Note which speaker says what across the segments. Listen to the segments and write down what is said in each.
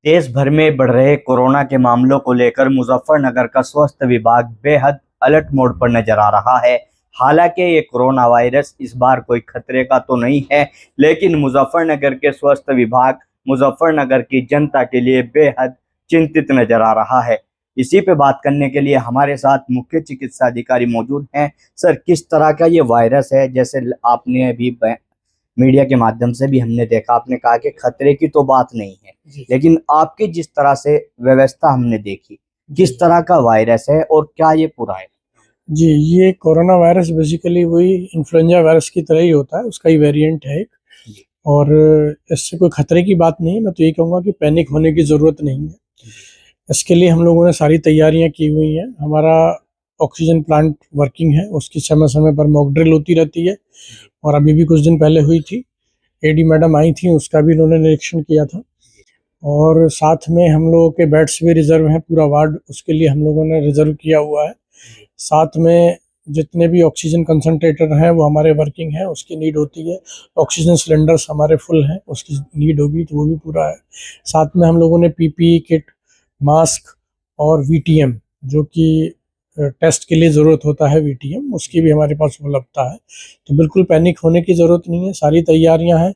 Speaker 1: देश भर में बढ़ रहे कोरोना के मामलों को लेकर मुजफ्फरनगर का स्वास्थ्य विभाग बेहद अलर्ट मोड पर नजर आ रहा है। हालांकि ये कोरोना वायरस इस बार कोई खतरे का तो नहीं है, लेकिन मुजफ्फरनगर के स्वास्थ्य विभाग मुजफ्फरनगर की जनता के लिए बेहद चिंतित नजर आ रहा है। इसी पे बात करने के लिए हमारे साथ मुख्य चिकित्सा अधिकारी मौजूद हैं। सर, किस तरह का ये वायरस है? जैसे आपने अभी मीडिया के माध्यम से भी हमने देखा, आपने कहा कि खतरे की तो बात नहीं है, लेकिन आपकी जिस तरह से व्यवस्था हमने देखी, किस तरह का वायरस है और क्या ये पूरा है?
Speaker 2: जी, ये कोरोना वायरस बेसिकली वही इन्फ्लुएंजा वायरस की तरह ही होता है, उसका ही वेरिएंट है एक। और इससे कोई खतरे की बात नहीं है। मैं तो ये कहूँगा कि पैनिक होने की ज़रूरत नहीं है। इसके लिए हम लोगों ने सारी तैयारियां की हुई हैं। हमारा ऑक्सीजन प्लांट वर्किंग है, उसकी समय समय पर मॉक ड्रिल होती रहती है, और अभी भी कुछ दिन पहले हुई थी। एडी मैडम आई थी, उसका भी उन्होंने निरीक्षण किया था। और साथ में हम लोगों के बेड्स भी रिजर्व हैं, पूरा वार्ड उसके लिए हम लोगों ने रिजर्व किया हुआ है। साथ में जितने भी ऑक्सीजन कंसंट्रेटर हैं वो हमारे वर्किंग है, उसकी नीड होती है। ऑक्सीजन सिलेंडर्स हमारे फुल हैं, उसकी नीड होगी तो वो भी पूरा है। साथ में हम लोगों ने पीपीई किट, मास्क और वीटीएम, जो कि टेस्ट के लिए ज़रूरत होता है वीटीएम, उसकी भी हमारे पास उपलब्धता है। तो बिल्कुल पैनिक होने की ज़रूरत नहीं है, सारी तैयारियां हैं।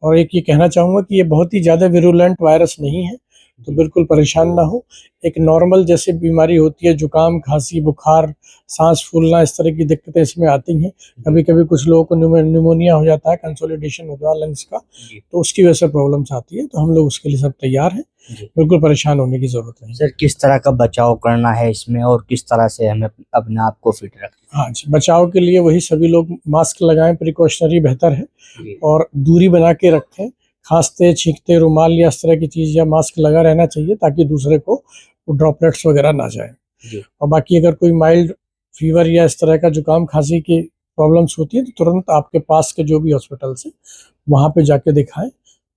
Speaker 2: और एक ये कहना चाहूँगा कि ये बहुत ही ज़्यादा विरुलेंट वायरस नहीं है, तो बिल्कुल परेशान ना हो। एक नॉर्मल जैसे बीमारी होती है, जुकाम, खांसी, बुखार, सांस फूलना, इस तरह की दिक्कतें इसमें आती हैं। कभी कभी कुछ लोगों को न्यूमोनिया हो जाता है, कंसोलिडेशन होता है लंग्स का, तो उसकी वजह से प्रॉब्लम्स आती है। तो हम लोग उसके लिए सब तैयार हैं, बिल्कुल परेशान होने की जरूरत नहीं।
Speaker 1: सर, किस तरह का बचाव करना है इसमें और किस तरह से हमें अपने आप को फिट रखना?
Speaker 2: हाँ जी, बचाव के लिए वही सभी लोग मास्क लगाएं, प्रिकॉशनरी बेहतर है, और दूरी बना के रखें। खांसते छींकते रुमाल या इस तरह की चीज़ या मास्क लगा रहना चाहिए, ताकि दूसरे को ड्रॉपलेट्स वगैरह ना जाए। और बाकी अगर कोई माइल्ड फीवर या इस तरह का जुकाम खांसी की प्रॉब्लम्स होती है, तो तुरंत आपके पास के जो भी हॉस्पिटल्स हैं वहाँ पे जाके दिखाएं।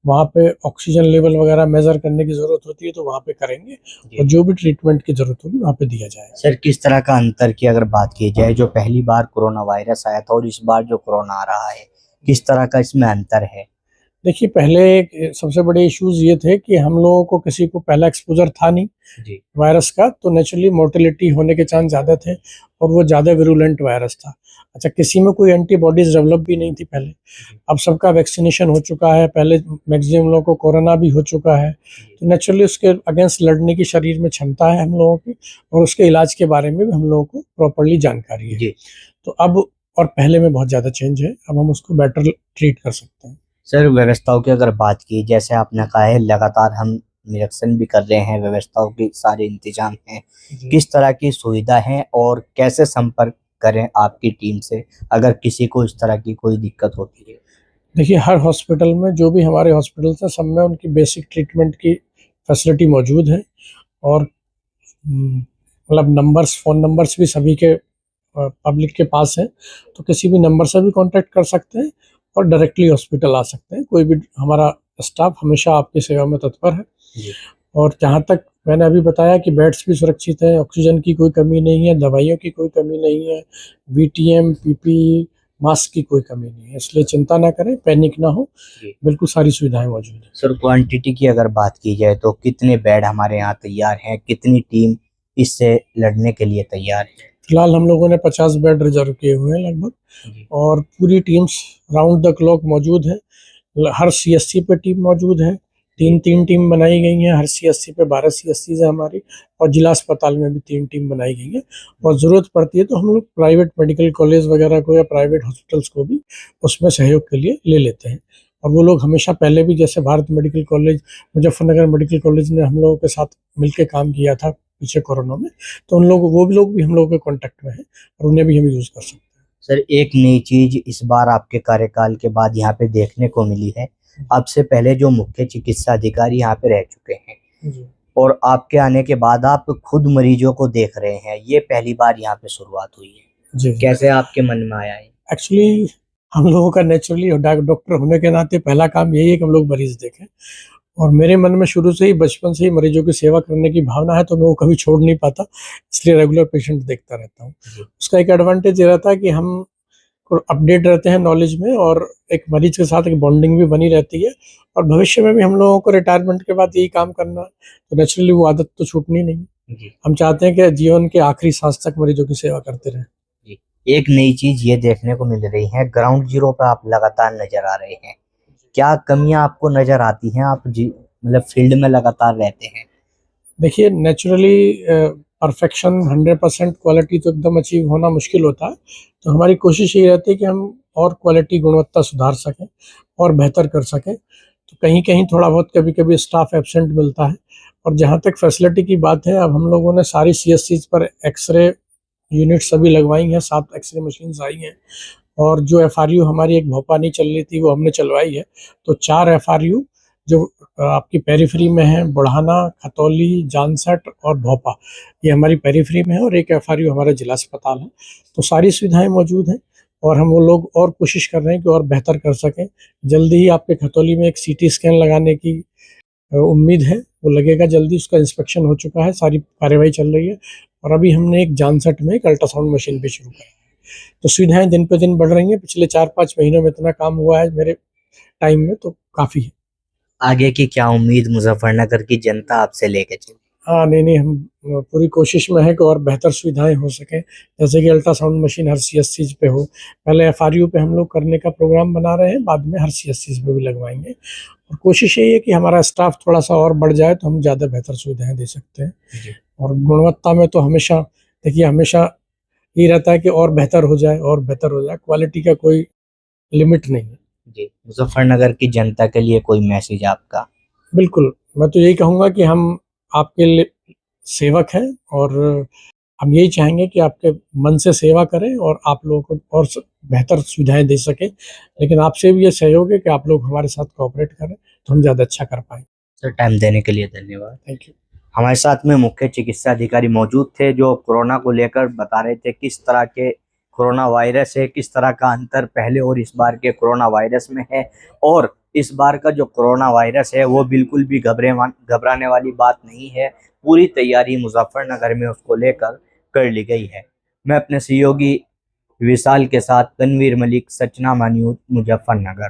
Speaker 2: वहाँ पे ऑक्सीजन लेवल वगैरह मेजर करने की ज़रूरत होती है तो वहाँ पे करेंगे, और जो भी ट्रीटमेंट की ज़रूरत होगी वहाँ पे दिया जाएगा।
Speaker 1: सर, किस तरह का अंतर की अगर बात की जाए, जो पहली बार कोरोना वायरस आया था और इस बार जो कोरोना आ रहा है, किस तरह का इसमें अंतर है?
Speaker 2: देखिए, पहले सबसे बड़े इश्यूज ये थे कि हम लोगों को किसी को पहला एक्सपोजर था नहीं वायरस का, तो नेचुरली मोर्टेलिटी होने के चांस ज़्यादा थे, और वो ज़्यादा विरुलेंट वायरस था। अच्छा, किसी में कोई एंटीबॉडीज डेवलप भी नहीं थी पहले। अब सबका वैक्सीनेशन हो चुका है, पहले मैक्सिमम लोगों को कोरोना भी हो चुका है, तो नेचुरली उसके अगेंस्ट लड़ने की शरीर में क्षमता है हम लोगों की, और उसके इलाज के बारे में भी हम लोगों को प्रॉपरली जानकारी है। तो अब और पहले में बहुत ज़्यादा चेंज है, अब हम उसको बेटर ट्रीट कर सकते हैं।
Speaker 1: सर, व्यवस्थाओं की अगर बात की, जैसे आपने कहा है लगातार हम निरीक्षण भी कर रहे हैं, व्यवस्थाओं के सारे इंतजाम हैं, किस तरह की सुविधा है और कैसे संपर्क करें आपकी टीम से अगर किसी को इस तरह की कोई दिक्कत होती है?
Speaker 2: देखिए, हर हॉस्पिटल में, जो भी हमारे हॉस्पिटल्स हैं, सब में उनकी बेसिक ट्रीटमेंट की फैसिलिटी मौजूद है। और मतलब नंबर्स, फ़ोन नंबर्स भी सभी के पब्लिक के पास है, तो किसी भी नंबर से भी कांटेक्ट कर सकते हैं और डायरेक्टली हॉस्पिटल आ सकते हैं। कोई भी हमारा स्टाफ हमेशा आपकी सेवा में तत्पर है। और जहाँ तक मैंने अभी बताया कि बेड्स भी सुरक्षित हैं, ऑक्सीजन की कोई कमी नहीं है, दवाइयों की कोई कमी नहीं है, वीटीएम, पीपीई, मास्क की कोई कमी नहीं है। इसलिए चिंता ना करें, पैनिक ना हो, बिल्कुल सारी सुविधाएं मौजूद हैं।
Speaker 1: सर, क्वांटिटी की अगर बात की जाए तो कितने बेड हमारे यहाँ तैयार हैं, कितनी टीम इससे लड़ने के लिए तैयार है?
Speaker 2: फिलहाल हम लोगों ने 50 बेड रिजर्व किए हुए हैं लगभग, और पूरी टीम्स राउंड द क्लॉक मौजूद है। हर सीएससी पे टीम मौजूद है, 3-3 टीम बनाई गई हैं। हर सीएससी पे 12 सीएससी है हमारी, और जिला अस्पताल में भी 3 टीम बनाई गई है। और ज़रूरत पड़ती है तो हम लोग प्राइवेट मेडिकल कॉलेज वगैरह को या प्राइवेट हॉस्पिटल्स को भी उसमें सहयोग के लिए ले लेते हैं। और वो लोग हमेशा पहले भी, जैसे Bharat medical college, Muzaffarnagar medical college ने हम लोगों के साथ मिलकर काम किया था पीछे कोरोना में, तो वो भी लोग भी हम लोगों के कॉन्टेक्ट में हैं, और उन्हें भी हम यूज़ कर सकते हैं।
Speaker 1: सर, एक नई चीज इस बार आपके कार्यकाल के बाद यहाँ पे देखने को मिली है। अब से पहले जो मुख्य चिकित्सा अधिकारी यहाँ पे रह चुके हैं, और आपके आने के बाद आप खुद मरीजों को देख रहे हैं, ये पहली बार यहाँ पे शुरुआत हुई है।
Speaker 2: जी,
Speaker 1: कैसे आपके मन में आया है?
Speaker 2: एक्चुअली हम लोगों का नेचुरली डॉक्टर होने के नाते पहला काम यही है कि हम लोग मरीज देखें, और मेरे मन में शुरू से ही, बचपन से ही मरीजों की सेवा करने की भावना है, तो मैं वो कभी छोड़ नहीं पाता, इसलिए रेगुलर पेशेंट देखता रहता हूँ। उसका एक एडवांटेज ये रहता है कि हम अपडेट रहते हैं नॉलेज में, और एक मरीज के साथ एक बॉन्डिंग भी बनी रहती है। और भविष्य में भी हम लोगों को रिटायरमेंट के बाद यही काम करना है, तो नेचुरली वो आदत तो छूटनी नहीं है।
Speaker 1: जी
Speaker 2: हम चाहते हैं कि जीवन के आखिरी सांस तक मरीजों की सेवा करते रहें।
Speaker 1: जी। एक नई चीज ये देखने को मिल रही है, ग्राउंड जीरो पर आप लगातार नजर आ रहे हैं, क्या कमियां आपको नजर आती हैं? आप जी मतलब फील्ड में लगातार रहते हैं।
Speaker 2: देखिए, नेचुरली परफेक्शन 100% क्वालिटी तो एकदम अचीव होना मुश्किल होता है। तो हमारी कोशिश यही रहती है कि हम और क्वालिटी गुणवत्ता सुधार सकें और बेहतर कर सकें। तो कहीं कहीं थोड़ा बहुत कभी कभी स्टाफ एब्सेंट मिलता है। और जहाँ तक फैसिलिटी की बात है, अब हम लोगों ने सारी सीएससीज पर एक्सरे यूनिट सभी लगवाई हैं, 7 एक्सरे मशीन्स आई हैं। और जो एफआरयू हमारी एक भोपाल नहीं चल रही थी, वो हमने चलवाई है। तो 4 एफआरयू जो आपकी पेरीफ्री में है, बुढ़ाना, खतौली, जानसठ और भोपा, ये हमारी पेरीफ्री में है, और एक एफआरयू हमारा जिला अस्पताल है। तो सारी सुविधाएं मौजूद हैं, और हम वो लोग और कोशिश कर रहे हैं कि और बेहतर कर सकें। जल्दी ही आपके खतौली में एक सीटी स्कैन लगाने की उम्मीद है, वो लगेगा जल्दी। उसका इंस्पेक्शन हो चुका है, सारी कार्यवाही चल रही है। और अभी हमने एक जानसठ में एक अल्ट्रासाउंड मशीन भी शुरू करी है। तो सुविधाएं दिन पे दिन बढ़ रही हैं। पिछले 4-5 महीनों में इतना काम हुआ है मेरे टाइम में, तो काफ़ी है।
Speaker 1: आगे की क्या उम्मीद मुजफ्फरनगर की जनता आपसे लेके चली?
Speaker 2: हाँ, नहीं, हम पूरी कोशिश में है कि और बेहतर सुविधाएं हो सकें। जैसे कि अल्ट्रासाउंड मशीन हर सीएससी पे हो। पहले एफआरयू पे हम लोग करने का प्रोग्राम बना रहे हैं, बाद में हर सीएससी पे भी लगवाएंगे। और कोशिश यही है कि हमारा स्टाफ थोड़ा सा और बढ़ जाए, तो हम ज़्यादा बेहतर सुविधाएं दे सकते हैं।
Speaker 1: जी
Speaker 2: और गुणवत्ता में तो हमेशा देखिए, हमेशा ये रहता है कि और बेहतर हो जाए और बेहतर हो जाए। क्वालिटी का कोई लिमिट नहीं है।
Speaker 1: जी। मुजफ्फरनगर की जनता के लिए कोई मैसेज आपका?
Speaker 2: बिल्कुल, मैं तो यही कहूँगा कि हम आपके लिए सेवक हैं, और हम यही चाहेंगे कि आपके मन से सेवा करें और आप लोगों को और बेहतर सुविधाएं दे सकें। लेकिन आपसे भी ये सहयोग है कि आप लोग हमारे साथ कोऑपरेट करें, तो हम ज़्यादा अच्छा कर पाएँ।
Speaker 1: सर, टाइम देने के लिए धन्यवाद।
Speaker 2: Thank you.
Speaker 1: हमारे साथ में मुख्य चिकित्सा अधिकारी मौजूद थे, जो कोरोना को लेकर बता रहे थे किस तरह के कोरोना वायरस है, किस तरह का अंतर पहले और इस बार के कोरोना वायरस में है। और इस बार का जो कोरोना वायरस है वो बिल्कुल भी घबराने वाली बात नहीं है। पूरी तैयारी मुजफ्फरनगर में उसको लेकर कर ली गई है। मैं अपने सहयोगी विशाल के साथ तनवीर मलिक, सचनामा न्यूज़, मुजफ्फरनगर।